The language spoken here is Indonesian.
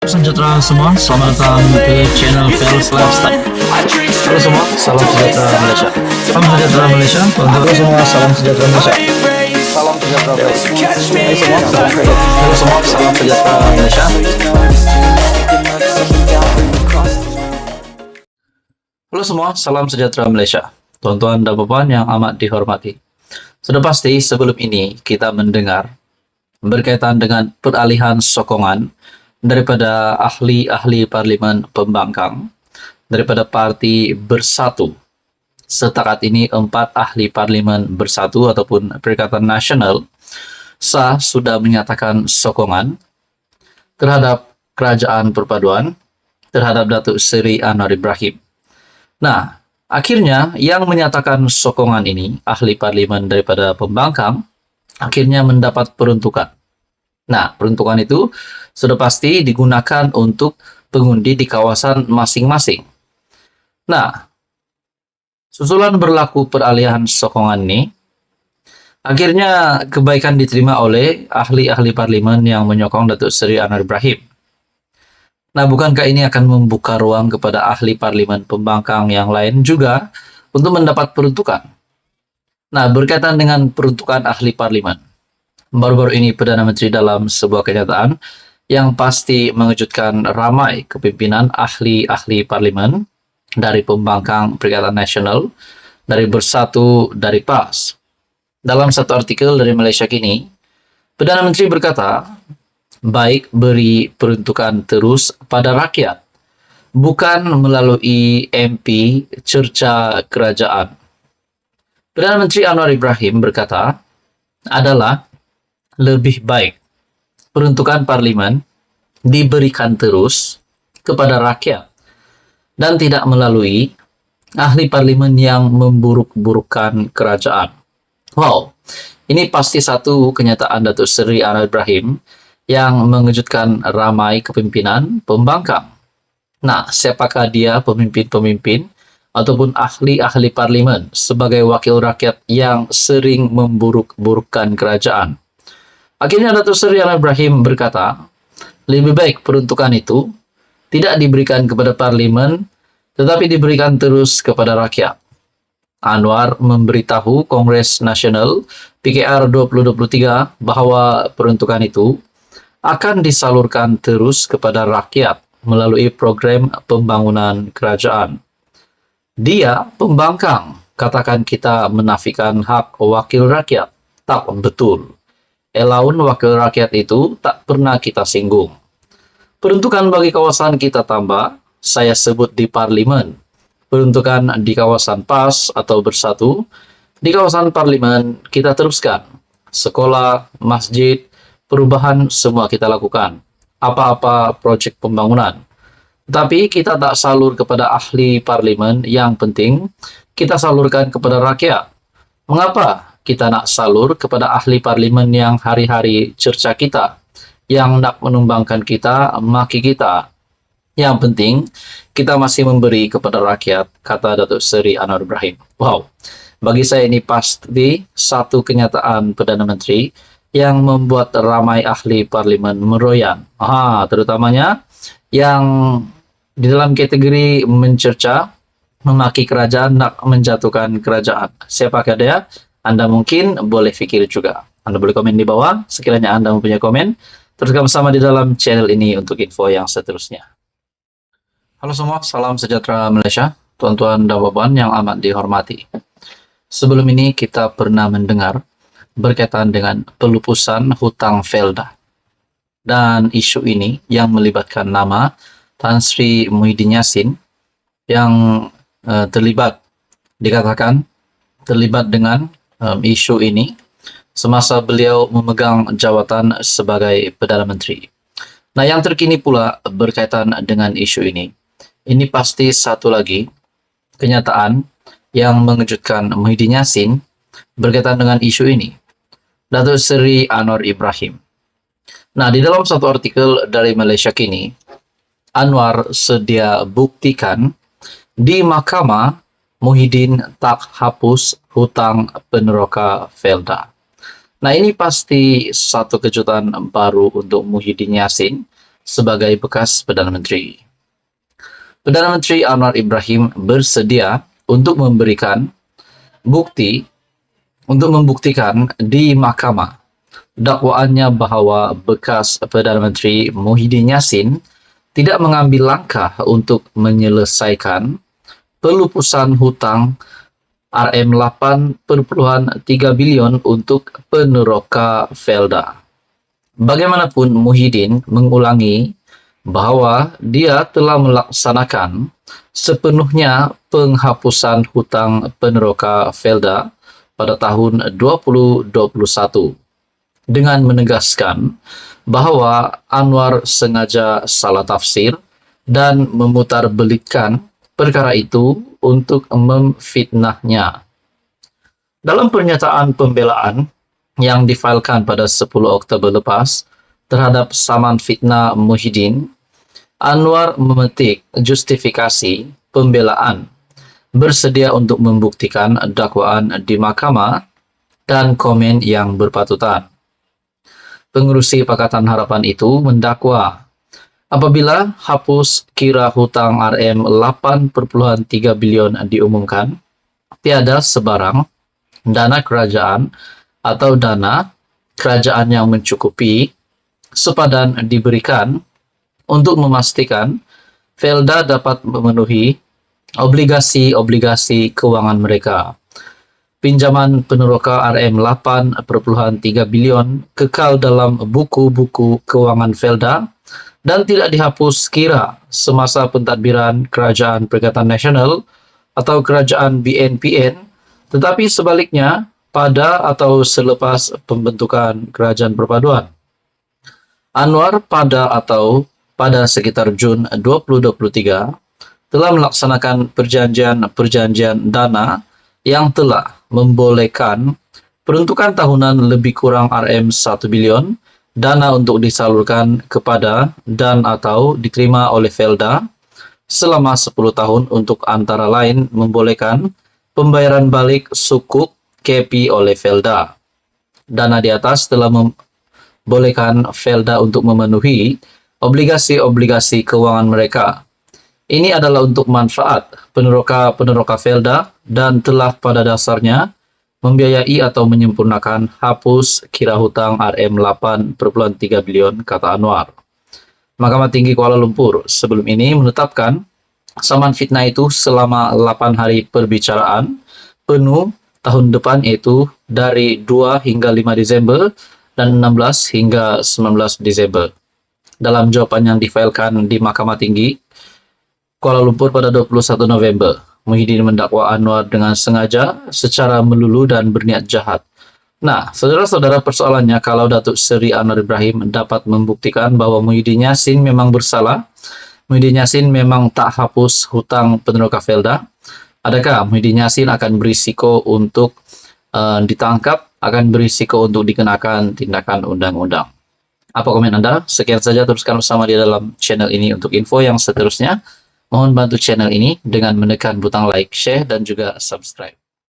Sejahtera semua, selamat datang ke channel Fels Lifestyle. Halo semua, salam sejahtera Malaysia. Salam sejahtera Malaysia. Halo semua, salam sejahtera Malaysia. Salam sejahtera Malaysia. Halo semua, salam sejahtera Malaysia. Halo semua, salam sejahtera Malaysia. Tuan-tuan dan puan yang amat dihormati. Sudah pasti sebelum ini kita mendengar berkaitan dengan peralihan sokongan daripada ahli-ahli parlimen pembangkang daripada Parti Bersatu. Setakat ini 4 ahli parlimen Bersatu ataupun Perikatan Nasional sah sudah menyatakan sokongan terhadap Kerajaan Perpaduan terhadap Datuk Seri Anwar Ibrahim. Nah, akhirnya yang menyatakan sokongan ini, ahli parlimen daripada pembangkang, akhirnya mendapat peruntukan. Nah, peruntukan itu sudah pasti digunakan untuk pengundi di kawasan masing-masing. Nah, susulan berlaku peralihan sokongan ini, akhirnya kebaikan diterima oleh ahli-ahli parlimen yang menyokong Datuk Seri Anwar Ibrahim. Nah, bukankah ini akan membuka ruang kepada ahli parlimen pembangkang yang lain juga untuk mendapat peruntukan? Nah, berkaitan dengan peruntukan ahli parlimen, baru-baru ini Perdana Menteri dalam sebuah kenyataan yang pasti mengejutkan ramai kepimpinan ahli-ahli parlimen dari pembangkang Perikatan Nasional, dari Bersatu, dari PAS. Dalam satu artikel dari Malaysia Kini, Perdana Menteri berkata, baik beri peruntukan terus pada rakyat, bukan melalui MP cerca kerajaan. Perdana Menteri Anwar Ibrahim berkata, adalah lebih baik peruntukan parlimen diberikan terus kepada rakyat dan tidak melalui ahli parlimen yang memburuk-burukkan kerajaan. Wow, ini pasti satu kenyataan Datuk Seri Anwar Ibrahim yang mengejutkan ramai kepimpinan pembangkang. Nah, siapakah dia pemimpin-pemimpin ataupun ahli-ahli parlimen sebagai wakil rakyat yang sering memburuk-burukkan kerajaan? Akhirnya Datuk Seri Anwar Ibrahim berkata, lebih baik peruntukan itu tidak diberikan kepada parlimen, tetapi diberikan terus kepada rakyat. Anwar memberitahu Kongres Nasional PKR 2023 bahwa peruntukan itu akan disalurkan terus kepada rakyat melalui program pembangunan kerajaan. Dia pembangkang, katakan kita menafikan hak wakil rakyat. Tak betul. Elaun wakil rakyat itu tak pernah kita singgung. Peruntukan bagi kawasan kita tambah, saya sebut di parlimen. Peruntukan di kawasan PAS atau Bersatu, di kawasan parlimen kita teruskan. Sekolah, masjid, perubahan semua kita lakukan. Apa-apa proyek pembangunan. Tapi kita tak salur kepada ahli parlimen, yang penting kita salurkan kepada rakyat. Mengapa kita nak salur kepada ahli parlimen yang hari-hari cerca kita, yang nak menumbangkan kita, maki kita? Yang penting, kita masih memberi kepada rakyat, kata Datuk Seri Anwar Ibrahim. Wow, bagi saya ini pasti satu kenyataan Perdana Menteri yang membuat ramai ahli parlimen meroyan. Terutamanya yang di dalam kategori mencerca, memaki kerajaan, nak menjatuhkan kerajaan. Siapakah dia? Anda mungkin boleh pikir juga. Anda boleh komen di bawah, sekiranya Anda mempunyai komen. Teruskan bersama di dalam channel ini untuk info yang seterusnya. Halo semua, salam sejahtera Malaysia, tuan-tuan dan puan yang amat dihormati. Sebelum ini kita pernah mendengar berkaitan dengan pelupusan hutang Felda. Dan isu ini yang melibatkan nama Tan Sri Muhyiddin Yassin yang dikatakan terlibat dengan isu ini semasa beliau memegang jawatan sebagai Perdana Menteri. Nah, yang terkini pula berkaitan dengan isu ini. Ini pasti satu lagi kenyataan yang mengejutkan Muhyiddin Yassin berkaitan dengan isu ini. Datuk Seri Anwar Ibrahim. Nah, di dalam satu artikel dari Malaysia Kini, Anwar sedia buktikan di mahkamah Muhyiddin tak hapus hutang peneroka Felda. Nah, ini pasti satu kejutan baru untuk Muhyiddin Yassin sebagai bekas Perdana Menteri. Perdana Menteri Anwar Ibrahim bersedia untuk membuktikan di mahkamah dakwaannya bahwa bekas Perdana Menteri Muhyiddin Yassin tidak mengambil langkah untuk menyelesaikan pelupusan hutang RM8,3 bilion untuk peneroka Felda. Bagaimanapun, Muhyiddin mengulangi bahwa dia telah melaksanakan sepenuhnya penghapusan hutang peneroka Felda pada tahun 2021 dengan menegaskan bahwa Anwar sengaja salah tafsir dan memutarbelikkan perkara itu untuk memfitnahnya. Dalam pernyataan pembelaan yang difailkan pada 10 Oktober lepas terhadap saman fitnah Muhyiddin, Anwar memetik justifikasi pembelaan bersedia untuk membuktikan dakwaan di mahkamah dan komen yang berpatutan. Pengerusi Pakatan Harapan itu mendakwa apabila hapus kira hutang RM8,3 bilion diumumkan, tiada sebarang dana kerajaan atau dana kerajaan yang mencukupi sepadan diberikan untuk memastikan Felda dapat memenuhi obligasi-obligasi keuangan mereka. Pinjaman peneroka RM8,3 bilion kekal dalam buku-buku keuangan Felda dan tidak dihapus kira semasa pentadbiran Kerajaan Perikatan Nasional atau Kerajaan BNPN, tetapi sebaliknya pada atau selepas pembentukan Kerajaan Perpaduan. Anwar pada sekitar Jun 2023 telah melaksanakan perjanjian dana yang telah membolehkan peruntukan tahunan lebih kurang RM1 bilion dana untuk disalurkan kepada dan atau diterima oleh Felda selama 10 tahun untuk antara lain membolehkan pembayaran balik sukuk KP oleh Felda. Dana di atas telah membolehkan Felda untuk memenuhi obligasi-obligasi keuangan mereka. Ini adalah untuk manfaat peneroka Felda dan telah pada dasarnya membiayai atau menyempurnakan hapus kira hutang RM8,3 bilion, kata Anwar. Mahkamah Tinggi Kuala Lumpur sebelum ini menetapkan saman fitnah itu selama 8 hari perbicaraan penuh tahun depan, yaitu dari 2 hingga 5 Desember dan 16 hingga 19 Desember. Dalam jawapan yang difailkan di Mahkamah Tinggi Kuala Lumpur pada 21 November, Muhyiddin mendakwa Anwar dengan sengaja, secara melulu dan berniat jahat. Nah, saudara-saudara, persoalannya kalau Datuk Seri Anwar Ibrahim dapat membuktikan bahwa Muhyiddin Yassin memang bersalah, Muhyiddin Yassin memang tak hapus hutang peneroka Felda, adakah Muhyiddin Yassin akan berisiko untuk ditangkap, akan berisiko untuk dikenakan tindakan undang-undang? Apa komen Anda? Sekian saja, teruskan bersama di dalam channel ini untuk info yang seterusnya. Mohon bantu channel ini dengan menekan butang like, share, dan juga subscribe.